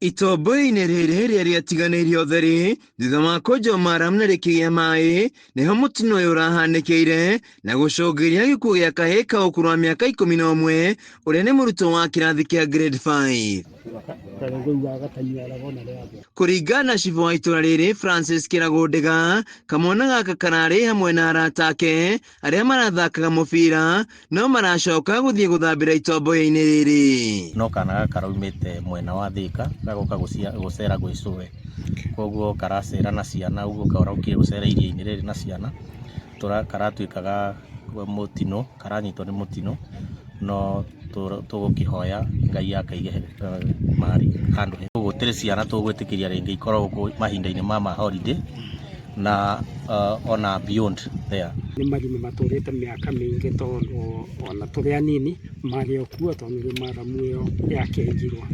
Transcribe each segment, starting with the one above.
Itombo-inĩ rĩrĩ rĩrĩa rĩatiganĩirio ũtheri thutha wa kũnjwo maramu na rĩkĩgĩa maĩ, nĩho mũtino ũyũ ũrahanĩkĩire na gũcũngĩrĩria gĩkuũ gĩa kahĩĩ ka ũkũrũ wa mĩaka 11 ũrĩa nĩ mũrutwo wa kĩrathi kĩa grade 5. Kũringana na cibũ wa itũra rĩrĩ Francis Kĩragũndĩga, kamwana gaka kararĩ hamwe na arata ake arĩa marathakaga mũbira no maracoka gũthiĩ gũthambĩra itombo-inĩ rĩrĩ. No kana gaka karaumĩte mwena wa Thĩka gagoka gũcera gwĩcũwe, koguo karacera na ciana, ũguo karokire gũcera iria-inĩ rĩrĩ na ciana, karatuĩkaga mũtino, karanyitwo nĩ mũtino, no tũgũkĩhoya Ngai akaige marĩ handũ hega. Gũtirĩ ciana tũgwĩtĩkĩria rĩngĩ ikoragwo mahinda-inĩ ma holiday na ona beyond there. Nĩ marima matũrĩte mĩaka mĩingĩ tondũ ona tũrĩ anini marĩ okuo tondũ maramu ĩyo yakengirwo.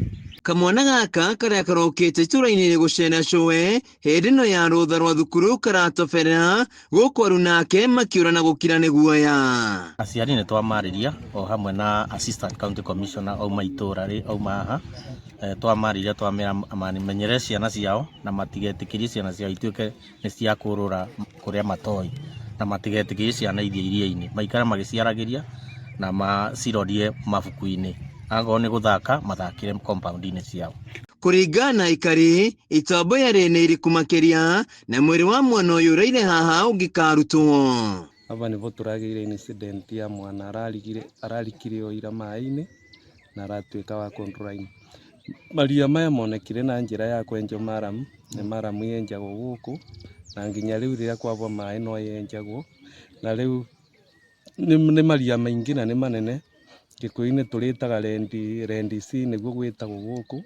Kamwana gaka karĩa karokĩte itũra-inĩ gũcera cũwe hĩndĩ ĩno ya rũtha rwa thukuru karatoberera gũkũ aru nake makĩũra na gũkira nĩ guoya. Aciari nĩ twamarĩria o hamwe na Assistant County Commissioner auma itũra auma haha, twamarĩria twamera mamenyerere ciana ciao na matigetĩkĩrie ciana ciao ituĩke nĩ cia kũrũra kũrĩa matoĩ, na matigetĩkĩrie ciana ithiĩ iria-inĩ, maikare magĩciaragĩria na macirorie mabuku-inĩ, angorwo nĩ gũthaka mathakĩre compound-inĩ ciao. Kũringana na aikari, itombo yarĩ nĩ iriku makĩria na mwĩrĩ wa mwana ũyũ ũraire haha ũngĩkarutwo. Hapa nĩho tũragĩire incident ya mwana ararikire o ira maĩ-inĩ na aratuĩka wa kũndũra-inĩ. Maria maya monekire na njĩra ya kwenjwo maramu, nĩ maramu yenjagwo gũkũ na nginya rĩu rĩrĩa kwagwa maĩ no yenjagwo, na rĩu nĩ maria maingĩ na nĩ manene. Gĩkũyũ-inĩ tũrĩtaga rendisi nĩguo gwĩtagwo gũkũ,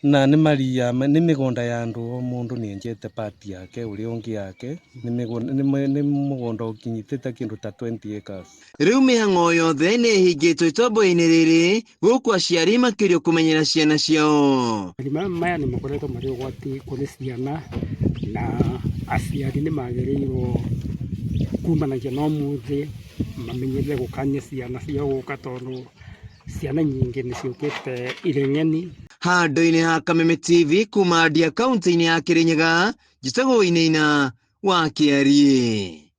na nĩ maria nĩ mĩgũnda ya andũ, o mũndũ nĩ enjete part yake, ũrĩa ũngĩ yake, nĩ mũgũnda ũkinyĩte kĩndũ ta 20 acres. Rĩu mĩhang'o yothe nĩ ĩhingĩtwo itombo-inĩ rĩrĩ gũkũ aciari makĩrio kũmenyera ciana ciao. Marima maya nĩ makoretwo marĩ ũgwati kũrĩ ciana na aciari nĩ magĩrĩirwo kumanagia na ũmũthĩ mamenyerere gũkania ciana ciao gũka tondũ ciana nyingĩ nĩ ciũkĩte irĩ ng'eni. Handũ-inĩ ha Kameme TV kuma Ndia kaunti-inĩ ya Kĩrĩnyaga, njĩtagwo Wainaina wa Kĩarie.